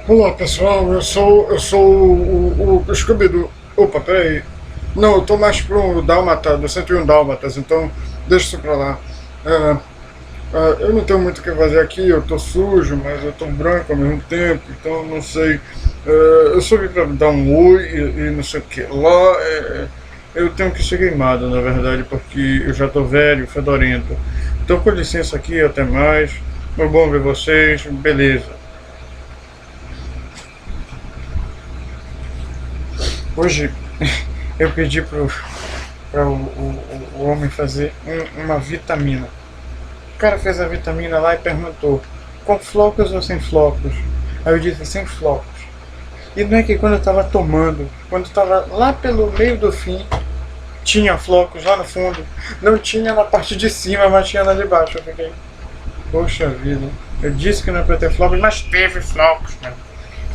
Olá pessoal, eu sou o Scooby-Doo. Opa, peraí. Não, eu tô mais pro Dálmata, do 101 Dálmatas, então deixa isso pra lá. É, eu não tenho muito o que fazer aqui, eu tô sujo, mas eu tô branco ao mesmo tempo, então não sei. Eu subi pra dar um oi e não sei o que lá. Eu tenho que ser queimado, na verdade, porque eu já tô velho, fedorento. Então com licença aqui, até mais. Foi bom ver vocês, beleza. Hoje eu pedi para o homem fazer uma vitamina. O cara fez a vitamina lá e perguntou: com flocos ou sem flocos? Aí eu disse: sem flocos. E não é que quando eu estava tomando, quando eu estava lá pelo meio do fim, tinha flocos lá no fundo. Não tinha na parte de cima, mas tinha na de baixo. Eu fiquei: poxa vida. Eu disse que não era para ter flocos, mas teve flocos, mano.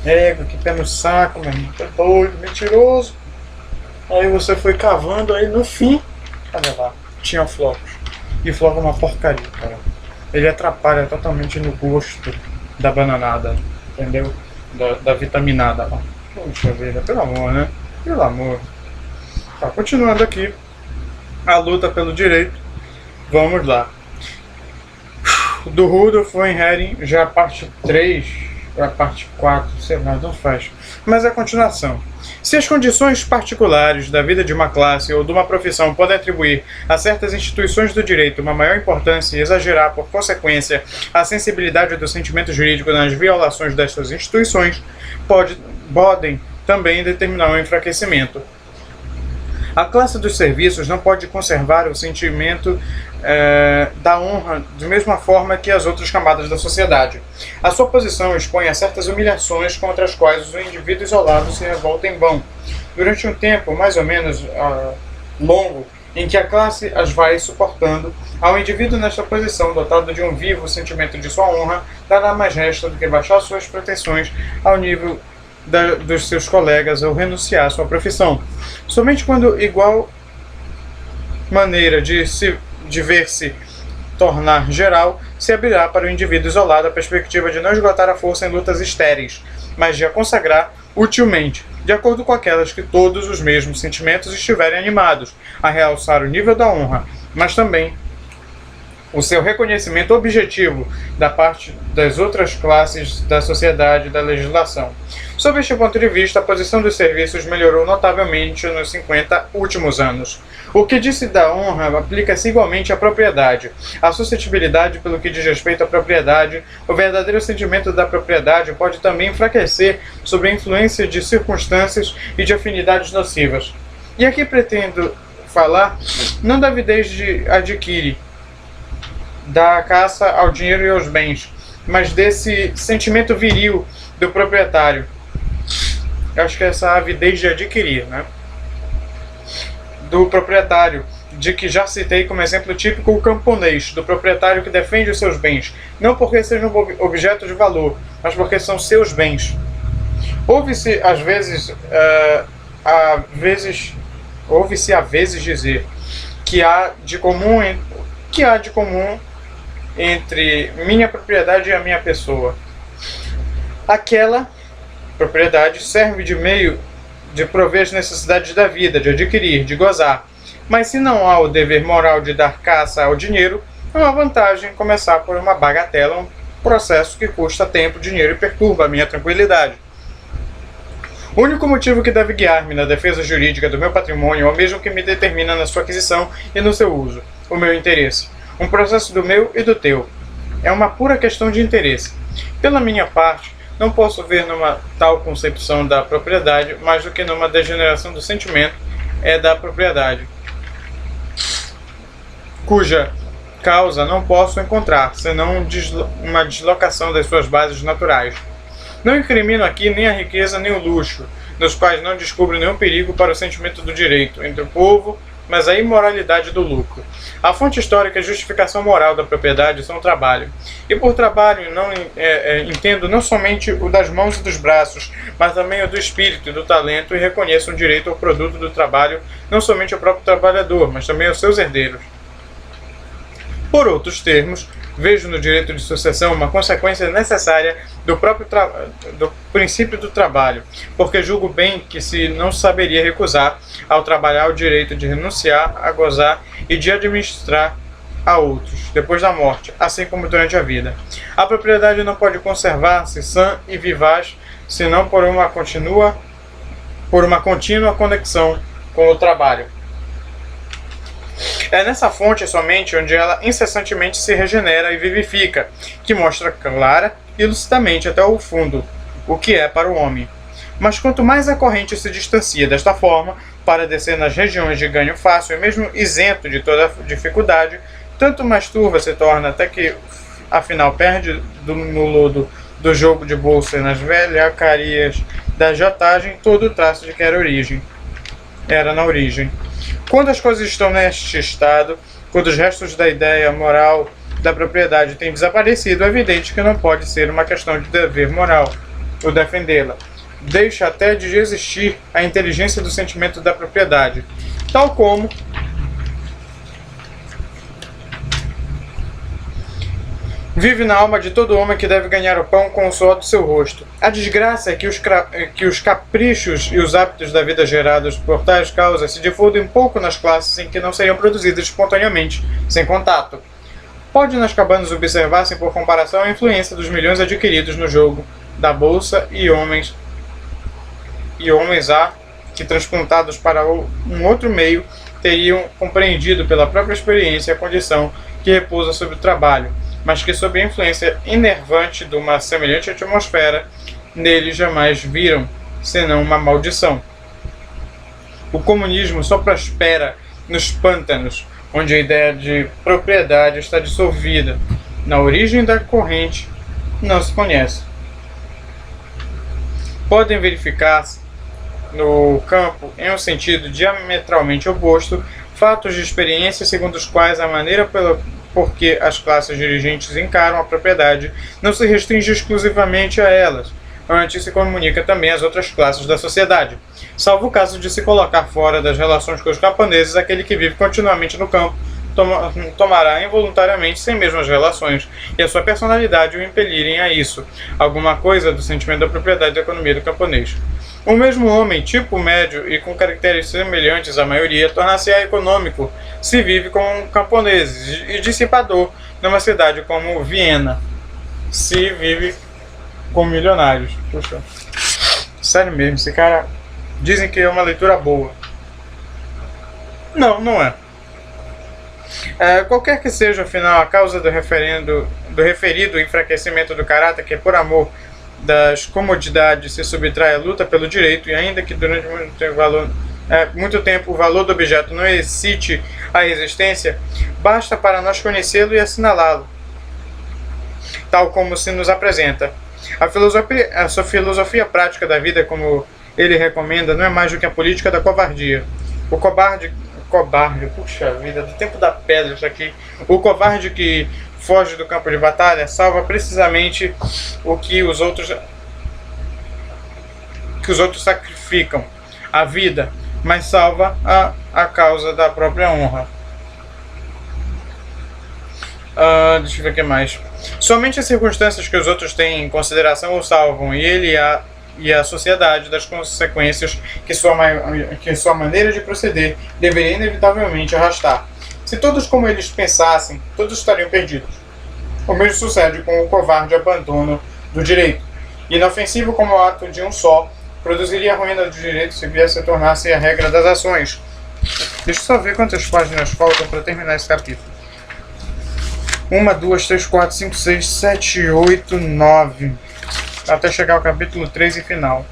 Égua, que pé no saco, meu irmão. Tá doido, mentiroso. Aí você foi cavando, aí no fim, olha lá, tinha flocos. E floco é uma porcaria, cara. Ele atrapalha totalmente no gosto da bananada, entendeu? Da vitaminada lá. Poxa vida, pelo amor, né? Pelo amor. Tá, continuando aqui. A luta pelo direito. Vamos lá. Do Rudolf von Hering, já a parte 3, ou a parte 4, sei lá, não faz. Mas a continuação. Se as condições particulares da vida de uma classe ou de uma profissão podem atribuir a certas instituições do direito uma maior importância e exagerar, por consequência, a sensibilidade do sentimento jurídico nas violações destas instituições, podem também determinar um enfraquecimento. A classe dos serviços não pode conservar o sentimento da honra da mesma forma que as outras camadas da sociedade. A sua posição expõe a certas humilhações contra as quais o indivíduo isolado se revolta em vão. Durante um tempo, mais ou menos longo, em que a classe as vai suportando, ao indivíduo nesta posição, dotado de um vivo sentimento de sua honra, dará mais resta do que baixar suas pretensões ao nível dos seus colegas ou renunciar à sua profissão. Somente quando igual maneira de ver-se tornar geral, se abrirá para o indivíduo isolado a perspectiva de não esgotar a força em lutas estéreis, mas de a consagrar utilmente, de acordo com aquelas que todos os mesmos sentimentos estiverem animados, a realçar o nível da honra, mas também o seu reconhecimento objetivo da parte das outras classes da sociedade e da legislação. Sob este ponto de vista, a posição dos serviços melhorou notavelmente nos 50 últimos anos. O que disse da honra aplica-se igualmente à propriedade. A suscetibilidade pelo que diz respeito à propriedade, o verdadeiro sentimento da propriedade pode também enfraquecer sob a influência de circunstâncias e de afinidades nocivas. E aqui pretendo falar não da avidez de adquire, da caça ao dinheiro e aos bens, mas desse sentimento viril do proprietário. Eu acho que é essa avidez de adquirir, né? Do proprietário, de que já citei como exemplo típico o camponês, do proprietário que defende os seus bens, não porque sejam objetos de valor, mas porque são seus bens. Ouve-se às vezes, ouve-se a vezes dizer que há de comum entre minha propriedade e a minha pessoa. Aquela propriedade serve de meio de prover as necessidades da vida, de adquirir, de gozar. Mas se não há o dever moral de dar caça ao dinheiro, é uma vantagem começar por uma bagatela, um processo que custa tempo, dinheiro e perturba a minha tranquilidade. O único motivo que deve guiar-me na defesa jurídica do meu patrimônio é o mesmo que me determina na sua aquisição e no seu uso, o meu interesse. Um processo do meu e do teu. É uma pura questão de interesse. Pela minha parte, não posso ver numa tal concepção da propriedade mais do que numa degeneração do sentimento da propriedade, cuja causa não posso encontrar, senão uma deslocação das suas bases naturais. Não incrimino aqui nem a riqueza nem o luxo, nos quais não descubro nenhum perigo para o sentimento do direito entre o povo, mas a imoralidade do lucro. A fonte histórica e justificação moral da propriedade são o trabalho. E por trabalho entendo não somente o das mãos e dos braços, mas também o do espírito e do talento, e reconheço um direito ao produto do trabalho, não somente ao próprio trabalhador, mas também aos seus herdeiros. Por outros termos, Vejo no direito de sucessão uma consequência necessária do próprio do princípio do trabalho, porque julgo bem que se não saberia recusar ao trabalhar o direito de renunciar, a gozar e de administrar a outros, depois da morte, assim como durante a vida. A propriedade não pode conservar-se sã e vivaz, senão por uma contínua conexão com o trabalho. É nessa fonte somente onde ela incessantemente se regenera e vivifica, que mostra clara e lucidamente até o fundo o que é para o homem. Mas quanto mais a corrente se distancia desta forma, para descer nas regiões de ganho fácil e mesmo isento de toda dificuldade, tanto mais turva se torna até que, afinal, perde no lodo do jogo de bolsa e nas velhacarias da jotagem todo o traço de que era na origem. Quando as coisas estão neste estado, quando os restos da ideia moral da propriedade têm desaparecido, é evidente que não pode ser uma questão de dever moral ou defendê-la. Deixa até de existir a inteligência do sentimento da propriedade, tal como vive na alma de todo homem que deve ganhar o pão com o suor do seu rosto. A desgraça é que os caprichos e os hábitos da vida gerados por tais causas se difundem pouco nas classes em que não seriam produzidas espontaneamente, sem contato. Pode nas cabanas observar-se, por comparação, a influência dos milhões adquiridos no jogo da bolsa e homens há que, transplantados para um outro meio, teriam compreendido pela própria experiência a condição que repousa sobre o trabalho, mas que, sob a influência enervante de uma semelhante atmosfera, neles jamais viram, senão uma maldição. O comunismo só prospera nos pântanos, onde a ideia de propriedade está dissolvida. Na origem da corrente, não se conhece. Podem verificar-se no campo, em um sentido diametralmente oposto, fatos de experiência segundo os quais a maneira porque as classes dirigentes encaram a propriedade não se restringe exclusivamente a elas, antes se comunica também às outras classes da sociedade. Salvo o caso de se colocar fora das relações com os camponeses, aquele que vive continuamente no campo tomará involuntariamente sem mesmo as relações e a sua personalidade o impelirem a isso, alguma coisa do sentimento da propriedade e da economia do camponês. O mesmo homem, tipo médio e com caracteres semelhantes à maioria, tornar-se-á econômico se vive como um camponês e dissipador numa cidade como Viena, se vive como milionários. Puxa, sério mesmo, esse cara dizem que é uma leitura boa. Não, não é. Qualquer que seja, afinal, a causa do referido enfraquecimento do caráter, que por amor das comodidades se subtrai à luta pelo direito, e ainda que durante muito tempo o valor do objeto não excite a resistência, basta para nós conhecê-lo e assinalá-lo, tal como se nos apresenta. A sua filosofia prática da vida, como ele recomenda, não é mais do que a política da covardia. O cobarde, puxa vida, do tempo da pedra isso aqui. O covarde que foge do campo de batalha salva precisamente o que os outros sacrificam, a vida, mas salva a causa da própria honra. Deixa eu ver o que mais. Somente as circunstâncias que os outros têm em consideração o salvam, e ele e a sociedade das consequências que sua maneira de proceder deveria inevitavelmente arrastar. Se todos como eles pensassem, todos estariam perdidos. O mesmo sucede com o covarde abandono do direito. Inofensivo como o ato de um só, produziria a ruína do direito se viesse a tornar-se a regra das ações. Deixa eu só ver quantas páginas faltam para terminar esse capítulo. 1, 2, 3, 4, 5, 6, 7, 8, 9... até chegar ao capítulo 3 e final.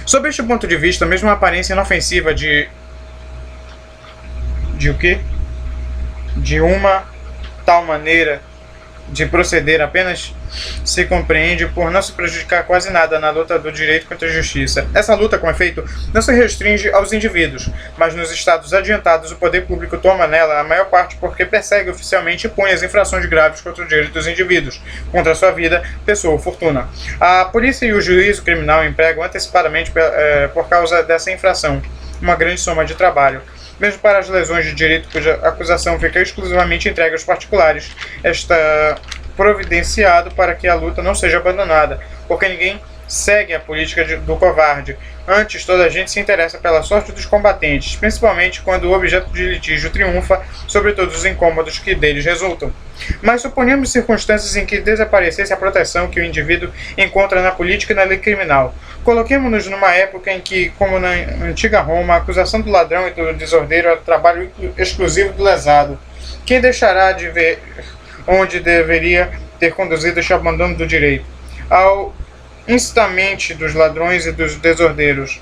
Sob este ponto de vista, mesmo a aparência inofensiva de o quê? De uma tal maneira de proceder apenas se compreende por não se prejudicar quase nada na luta do direito contra a justiça. Essa luta, com efeito, não se restringe aos indivíduos, mas nos estados adiantados o poder público toma nela a maior parte porque persegue oficialmente e pune as infrações graves contra o direito dos indivíduos, contra a sua vida, pessoa ou fortuna. A polícia e o juízo criminal empregam antecipadamente, por causa dessa infração, uma grande soma de trabalho. Mesmo para as lesões de direito cuja acusação fica exclusivamente entregue aos particulares, está providenciado para que a luta não seja abandonada, porque ninguém segue a política do covarde. Antes, toda a gente se interessa pela sorte dos combatentes, principalmente quando o objeto de litígio triunfa sobre todos os incômodos que deles resultam. Mas suponhamos circunstâncias em que desaparecesse a proteção que o indivíduo encontra na política e na lei criminal. Coloquemo-nos numa época em que, como na antiga Roma, a acusação do ladrão e do desordeiro era trabalho exclusivo do lesado. Quem deixará de ver onde deveria ter conduzido este abandono do direito? Ao instamente dos ladrões e dos desordeiros.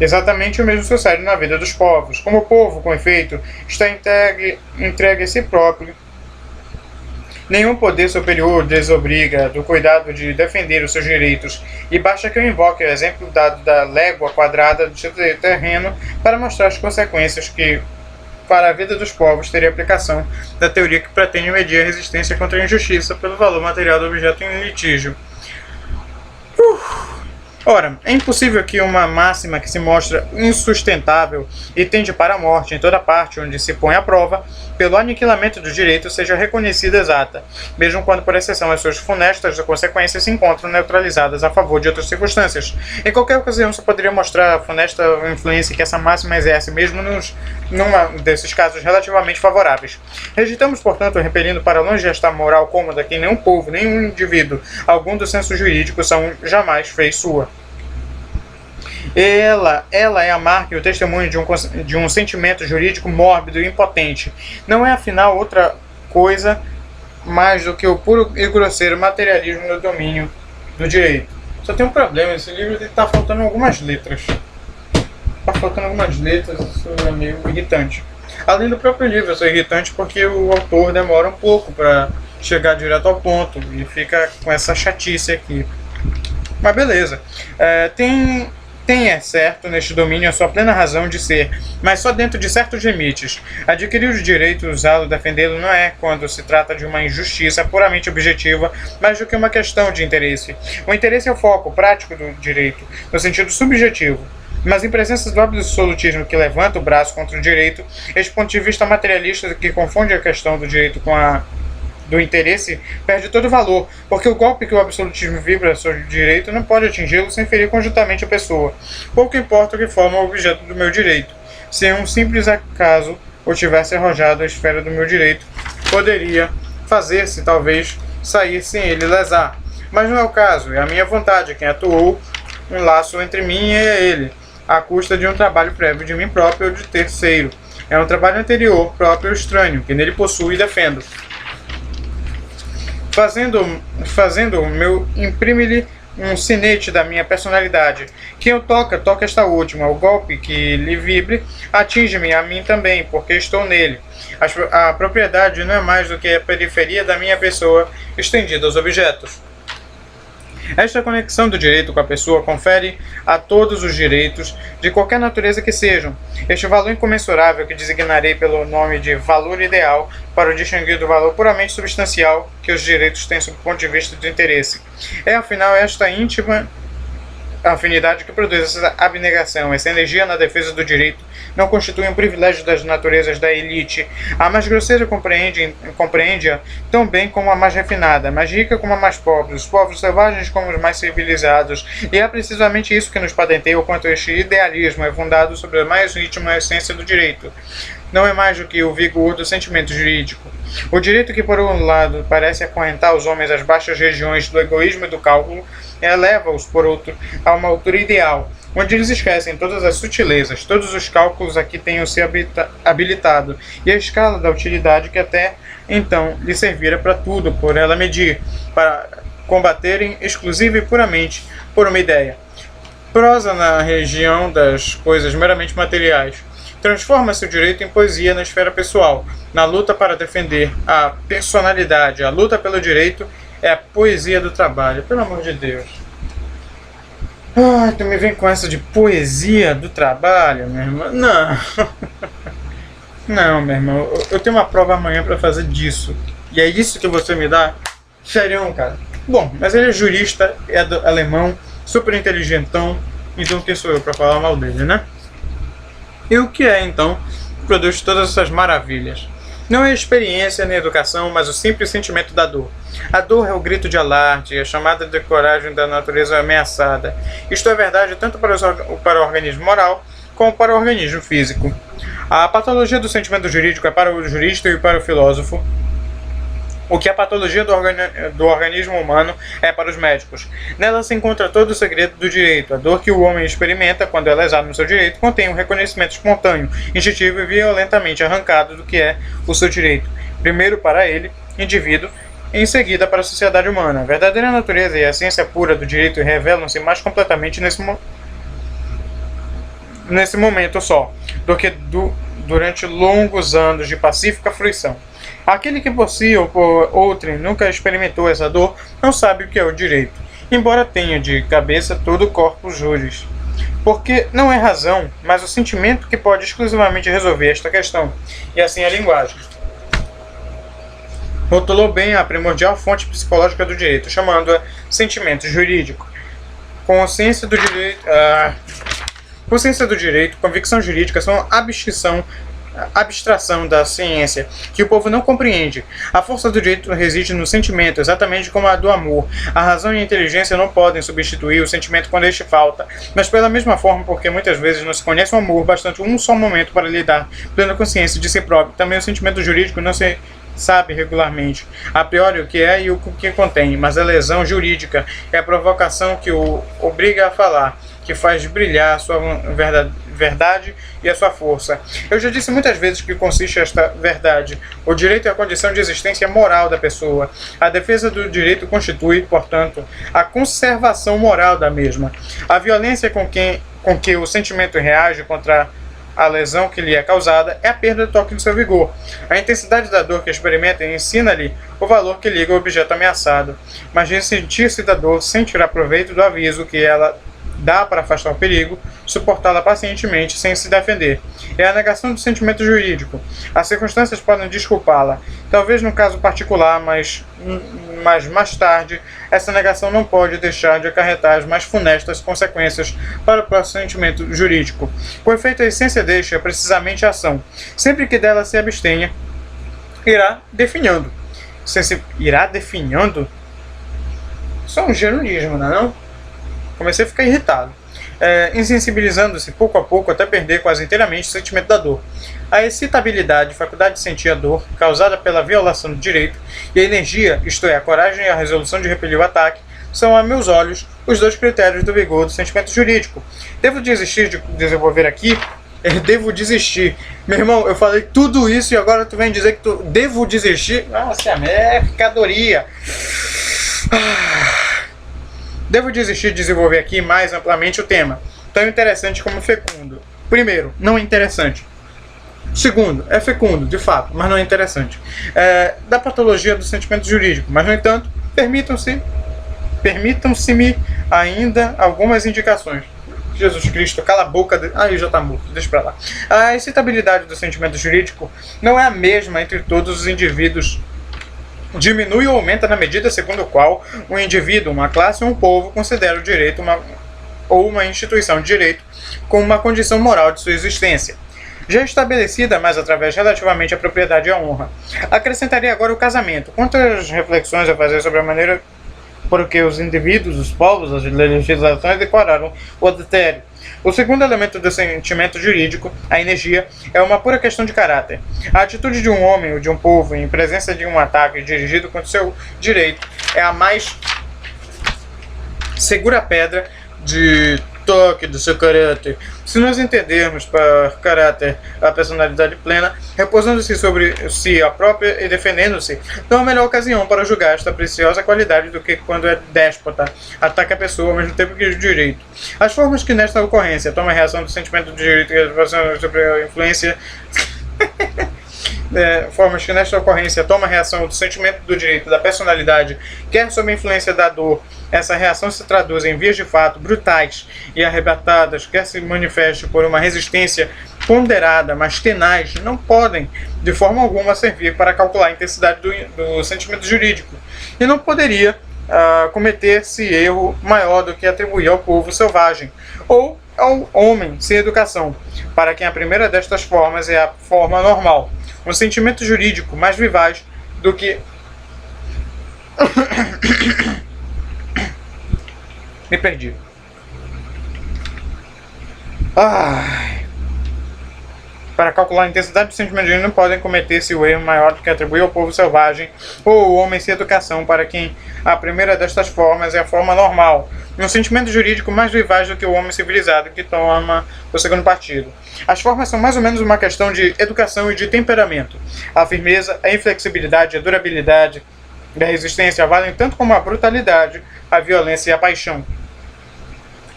Exatamente o mesmo sucede na vida dos povos. Como o povo, com efeito, está entregue a si próprio, nenhum poder superior desobriga do cuidado de defender os seus direitos, e basta que eu invoque o exemplo dado da légua quadrada de terreno para mostrar as consequências que, para a vida dos povos, teria aplicação da teoria que pretende medir a resistência contra a injustiça pelo valor material do objeto em litígio. Ora, é impossível que uma máxima que se mostra insustentável e tende para a morte em toda parte onde se põe à prova, pelo aniquilamento do direito, seja reconhecida exata, mesmo quando, por exceção, as suas funestas consequências se encontram neutralizadas a favor de outras circunstâncias. Em qualquer ocasião, se poderia mostrar a funesta influência que essa máxima exerce, mesmo numa desses casos relativamente favoráveis. Rejeitamos, portanto, repelindo para longe esta moral cômoda que nenhum povo, nenhum indivíduo, algum do senso jurídico, jamais fez sua. Ela é a marca e o testemunho de um sentimento jurídico mórbido e impotente. Não é, afinal, outra coisa mais do que o puro e grosseiro materialismo no domínio do direito. Só tem um problema, esse livro está faltando algumas letras. Isso é meio irritante. Além do próprio livro, isso é irritante porque o autor demora um pouco para chegar direto ao ponto e fica com essa chatice aqui. Mas beleza. É certo neste domínio a sua plena razão de ser, mas só dentro de certos limites. Adquirir o direito, usá-lo, defendê-lo não é, quando se trata de uma injustiça puramente objetiva, mais do que uma questão de interesse. O interesse é o foco prático do direito, no sentido subjetivo. Mas em presença do absolutismo que levanta o braço contra o direito, este ponto de vista materialista que confunde a questão do direito com a do interesse perde todo o valor, porque o golpe que o absolutismo vibra sobre o direito não pode atingi-lo sem ferir conjuntamente a pessoa. Pouco importa o que forma o objeto do meu direito. Se um simples acaso o tivesse arrojado à esfera do meu direito, poderia fazer-se, talvez, sair sem ele lesar. Mas não é o caso, é a minha vontade quem atuou um laço entre mim e ele, à custa de um trabalho prévio de mim próprio ou de terceiro. É um trabalho anterior, próprio ou estranho, que nele possuo e defendo. Fazendo o meu, imprime-lhe um sinete da minha personalidade. Quem o toca esta última. O golpe que lhe vibre atinge-me a mim também, porque estou nele. A propriedade não é mais do que a periferia da minha pessoa estendida aos objetos. Esta conexão do direito com a pessoa confere a todos os direitos, de qualquer natureza que sejam, este valor incomensurável que designarei pelo nome de valor ideal para o distinguir do valor puramente substancial que os direitos têm sob o ponto de vista do interesse. É, afinal, esta íntima afinidade que produz essa abnegação, essa energia na defesa do direito, não constitui um privilégio das naturezas da elite. A mais grosseira compreende-a tão bem como a mais refinada, a mais rica como a mais pobre, os povos selvagens como os mais civilizados, e é precisamente isso que nos patenteia o quanto este idealismo é fundado sobre a mais íntima essência do direito. Não é mais do que o vigor do sentimento jurídico. O direito que, por um lado, parece acorrentar os homens às baixas regiões do egoísmo e do cálculo, eleva-os, por outro, a uma altura ideal, onde eles esquecem todas as sutilezas, todos os cálculos a que tenham se habilitado, e a escala da utilidade que até então lhe servira para tudo, por ela medir, para combaterem exclusiva e puramente por uma ideia. Prosa na região das coisas meramente materiais. Transforma-se o direito em poesia na esfera pessoal. Na luta para defender a personalidade, a luta pelo direito é a poesia do trabalho. Pelo amor de Deus. Tu me vem com essa de poesia do trabalho, meu irmão? Não. Não, meu irmão. Eu tenho uma prova amanhã para fazer disso. E é isso que você me dá? Sério, cara. Bom, mas ele é jurista, é alemão, super inteligentão. Então quem sou eu para falar mal dele, né? E o que é, então, produz todas essas maravilhas. Não é a experiência nem a educação, mas o simples sentimento da dor. A dor é o grito de alarde, a chamada de coragem da natureza ameaçada. Isto é verdade tanto para o organismo moral, como para o organismo físico. A patologia do sentimento jurídico é para o jurista e para o filósofo o que a patologia do organismo humano é para os médicos. Nela se encontra todo o segredo do direito. A dor que o homem experimenta quando é lesado no seu direito contém um reconhecimento espontâneo, instintivo e violentamente arrancado do que é o seu direito. Primeiro para ele, indivíduo, em seguida para a sociedade humana. A verdadeira natureza e a ciência pura do direito revelam-se mais completamente nesse momento só, do que durante longos anos de pacífica fruição. Aquele que por si ou por outrem nunca experimentou essa dor não sabe o que é o direito, embora tenha de cabeça todo o corpus juris. Porque não é razão, mas o sentimento que pode exclusivamente resolver esta questão, e assim a linguagem. Rotulou bem a primordial fonte psicológica do direito, chamando-a sentimento jurídico. Consciência do direito, convicção jurídica são abstração da ciência, que o povo não compreende. A força do direito reside no sentimento, exatamente como a do amor. A razão e a inteligência não podem substituir o sentimento quando este falta, mas pela mesma forma, porque muitas vezes não se conhece o amor bastante um só momento para lhe dar plena consciência de si próprio. Também o sentimento jurídico não se sabe regularmente, a priori, o que é e o que contém, mas a lesão jurídica é a provocação que o obriga a falar, que faz brilhar a sua verdade e a sua força. Eu já disse muitas vezes que consiste esta verdade. O direito é a condição de existência moral da pessoa. A defesa do direito constitui, portanto, a conservação moral da mesma. A violência com que o sentimento reage contra a lesão que lhe é causada é a perda do toque do seu vigor. A intensidade da dor que experimenta ensina-lhe o valor que liga o objeto ameaçado, mas de sentir-se da dor sem tirar proveito do aviso que ela dá para afastar o perigo, suportá-la pacientemente sem se defender. É a negação do sentimento jurídico. As circunstâncias podem desculpá-la, talvez no caso particular, mas mais tarde, essa negação não pode deixar de acarretar as mais funestas consequências para o próprio sentimento jurídico. Com efeito, a essência deste é precisamente a ação. Sempre que dela se abstenha, irá definhando. Irá definhando? Isso é um geronismo, não é não? Comecei a ficar irritado, insensibilizando-se pouco a pouco até perder quase inteiramente o sentimento da dor. A excitabilidade, faculdade de sentir a dor, causada pela violação do direito, e a energia, isto é, a coragem e a resolução de repelir o ataque, são, a meus olhos, os dois critérios do vigor do sentimento jurídico. Devo desistir de desenvolver aqui? Devo desistir. Meu irmão, eu falei tudo isso e agora tu vem dizer que tu devo desistir? Nossa, é mercadoria. Devo desistir de desenvolver aqui mais amplamente o tema, tão interessante como fecundo. Primeiro, não é interessante. Segundo, é fecundo, de fato, mas não é interessante. Da patologia do sentimento jurídico, mas, no entanto, permitam-se-me ainda algumas indicações. Jesus Cristo, cala a boca. Aí já está morto, deixa pra lá. A excitabilidade do sentimento jurídico não é a mesma entre todos os indivíduos. Diminui ou aumenta na medida segundo a qual um indivíduo, uma classe ou um povo considera o direito ou uma instituição de direito como uma condição moral de sua existência, já estabelecida, mas através relativamente à propriedade e à honra. Acrescentaria agora o casamento. Quantas reflexões a fazer sobre a maneira por que os indivíduos, os povos, as legislações declararam o adultério. O segundo elemento do sentimento jurídico, a energia, é uma pura questão de caráter. A atitude de um homem ou de um povo em presença de um ataque dirigido contra o seu direito é a mais segura pedra de toque do seu caráter. Se nós entendermos para caráter a personalidade plena, repousando-se sobre si a própria e defendendo-se, não há melhor ocasião para julgar esta preciosa qualidade do que quando é déspota, ataca a pessoa ao mesmo tempo que o direito. As formas que nesta ocorrência toma a reação do sentimento do direito e sobre a influência formas que nesta ocorrência toma a reação do sentimento do direito da personalidade, quer sob a influência da dor, essa reação se traduz em vias de fato brutais e arrebatadas, quer se manifeste por uma resistência ponderada, mas tenaz, não podem de forma alguma servir para calcular a intensidade do sentimento jurídico, e não poderia cometer-se erro maior do que atribuir ao povo selvagem, ou ao homem sem educação, para quem a primeira destas formas é a forma normal, um sentimento jurídico mais vivaz do que... Me perdi. Para calcular a intensidade do sentimento jurídico, não podem cometer-se o erro maior do que atribuir ao povo selvagem ou ao homem sem educação, para quem a primeira destas formas é a forma normal, um sentimento jurídico mais vivaz do que o homem civilizado, que toma o segundo partido. As formas são mais ou menos uma questão de educação e de temperamento. A firmeza, a inflexibilidade, a durabilidade e a resistência valem tanto como a brutalidade, a violência e a paixão.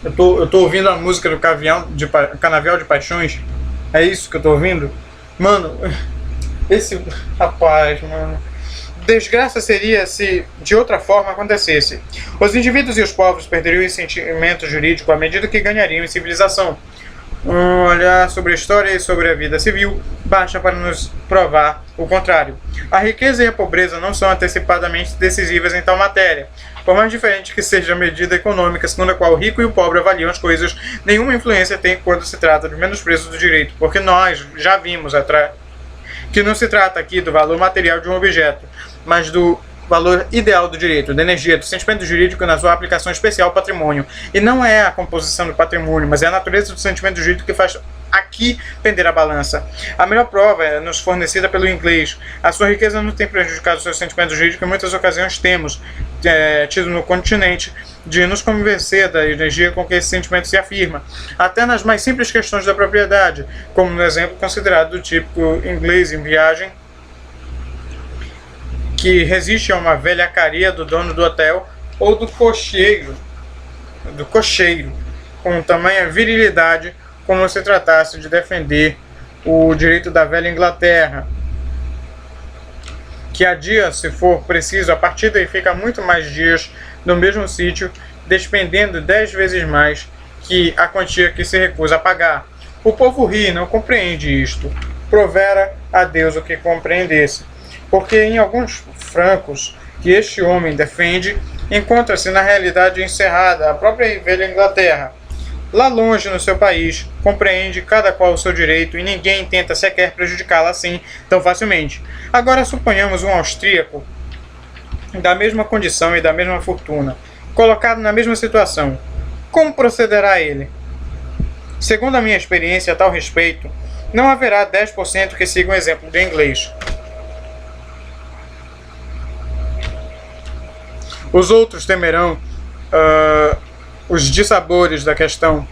Eu tô ouvindo a música do Canavial de Paixões. É isso que eu tô ouvindo? Mano, esse rapaz, mano. Desgraça seria se de outra forma acontecesse. Os indivíduos e os povos perderiam o sentimento jurídico à medida que ganhariam em civilização. Olhar sobre a história e sobre a vida civil basta para nos provar o contrário. A riqueza e a pobreza não são antecipadamente decisivas em tal matéria. Por mais diferente que seja a medida econômica segundo a qual o rico e o pobre avaliam as coisas, nenhuma influência tem quando se trata de menospreço do direito, porque nós já vimos que não se trata aqui do valor material de um objeto, mas do valor ideal do direito, da energia, do sentimento jurídico na sua aplicação especial ao patrimônio. E não é a composição do patrimônio, mas é a natureza do sentimento jurídico que faz aqui pender a balança. A melhor prova é nos fornecida pelo inglês. A sua riqueza não tem prejudicado o seu sentimento jurídico, em muitas ocasiões temos tido no continente de nos convencer da energia com que esse sentimento se afirma, até nas mais simples questões da propriedade, como no exemplo considerado do típico inglês em viagem, que resiste a uma velhacaria do dono do hotel ou do cocheiro, com tamanha virilidade como se tratasse de defender o direito da velha Inglaterra, que adia, se for preciso, a partida e fica muito mais dias no mesmo sítio, despendendo 10 vezes mais que a quantia que se recusa a pagar. O povo ri e não compreende isto. Provera a Deus o que compreendesse, porque em alguns francos que este homem defende, encontra-se na realidade encerrada a própria velha Inglaterra. Lá longe no seu país, compreende cada qual o seu direito e ninguém tenta sequer prejudicá-la assim tão facilmente. Agora suponhamos um austríaco da mesma condição e da mesma fortuna, colocado na mesma situação. Como procederá ele? Segundo a minha experiência a tal respeito, não haverá 10% que sigam o exemplo do inglês. Os outros temerão os dissabores da questão,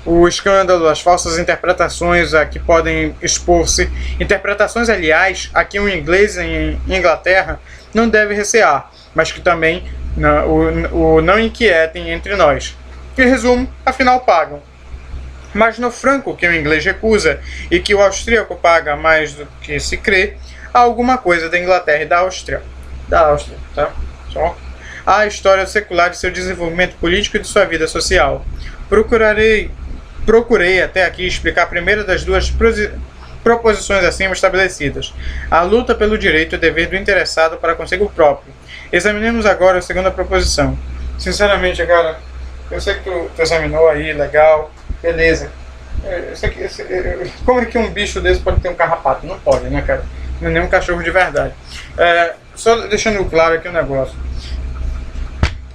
o escândalo, as falsas interpretações a que podem expor-se, interpretações, aliás, a que um inglês em Inglaterra não deve recear, mas que também não inquietem entre nós. Em resumo, afinal pagam. Mas no franco que o inglês recusa e que o austríaco paga mais do que se crê, há alguma coisa da Inglaterra e da Áustria, tá? Só a história secular de seu desenvolvimento político e de sua vida social. Procurei até aqui explicar a primeira das duas proposições acima estabelecidas, a luta pelo direito e dever do interessado para consigo próprio. Examinemos agora a segunda proposição. Sinceramente, cara, eu sei que tu examinou aí, legal, beleza. Como é que um bicho desse pode ter um carrapato? Não pode, né, cara? Não é nem um cachorro de verdade. Só deixando claro aqui um negócio.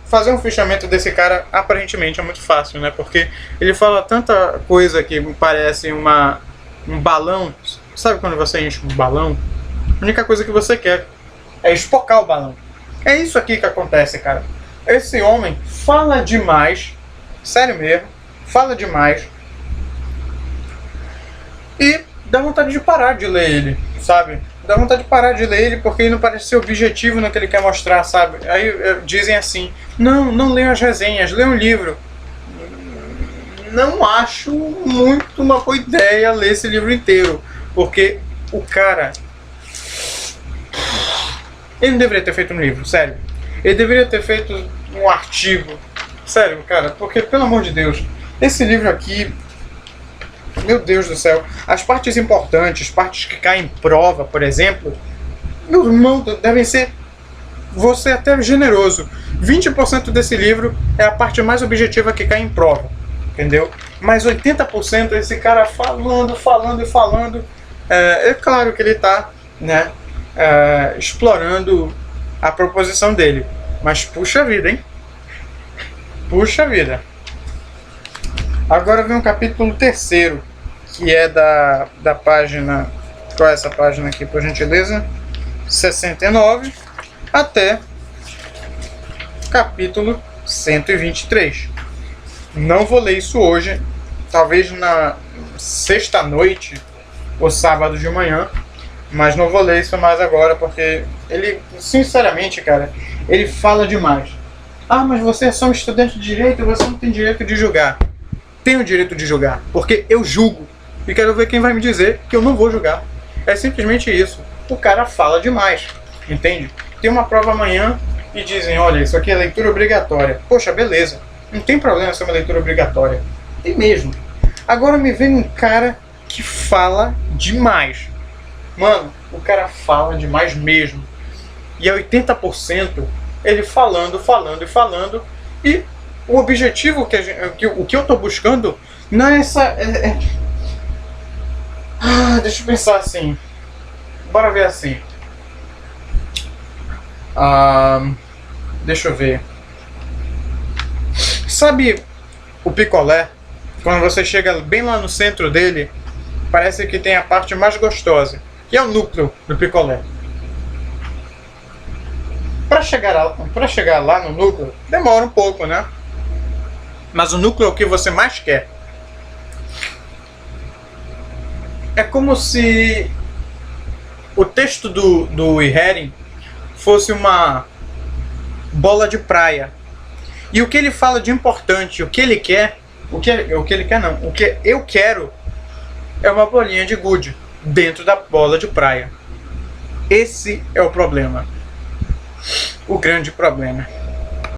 Fazer um fichamento desse cara aparentemente é muito fácil, né? Porque ele fala tanta coisa que parece um balão. Sabe quando você enche um balão? A única coisa que você quer é espocar o balão. É isso aqui que acontece, cara. Esse homem fala demais, sério mesmo, fala demais. E dá vontade de parar de ler ele, sabe? Dá vontade de parar de ler ele porque ele não parece ser objetivo no que ele quer mostrar, sabe? Aí dizem assim, não leiam as resenhas, leiam um livro. Não acho muito uma boa ideia ler esse livro inteiro, porque o cara... Ele não deveria ter feito um livro, sério. Ele deveria ter feito um artigo, sério, cara, porque, pelo amor de Deus, esse livro aqui... Meu Deus do céu, as partes importantes, partes que caem em prova, por exemplo, meu irmão, devem ser, você até generoso. 20% desse livro é a parte mais objetiva que cai em prova. entendeu? Mas 80% esse cara falando, falando e falando. É claro que ele está, né, explorando a proposição dele. Mas puxa vida, hein? Puxa vida. Agora vem o capítulo 3º, que é da página... Qual é essa página aqui, por gentileza? 69 até capítulo 123. Não vou ler isso hoje, talvez na sexta-noite ou sábado de manhã, mas não vou ler isso mais agora, porque ele, sinceramente, cara, ele fala demais. Ah, mas você é só um estudante de direito, você não tem direito de julgar. Tenho o direito de julgar, porque eu julgo. E quero ver quem vai me dizer que eu não vou julgar. É simplesmente isso. O cara fala demais, entende? Tem uma prova amanhã e dizem, olha, isso aqui é leitura obrigatória. Poxa, beleza. Não tem problema ser uma leitura obrigatória. Tem mesmo. Agora me vem um cara que fala demais. Mano, o cara fala demais mesmo. E é 80% ele falando, falando e falando. E o objetivo o que eu tô buscando não é essa... deixa eu pensar assim. Bora ver assim. Deixa eu ver. Sabe o picolé? Quando você chega bem lá no centro dele, parece que tem a parte mais gostosa, que é o núcleo do picolé. Para chegar lá no núcleo, demora um pouco, né? Mas o núcleo é o que você mais quer. É como se o texto do Ihering fosse uma bola de praia. E o que ele fala de importante, o que ele quer, o que ele quer não, o que eu quero é uma bolinha de gude dentro da bola de praia. Esse é o problema. O grande problema.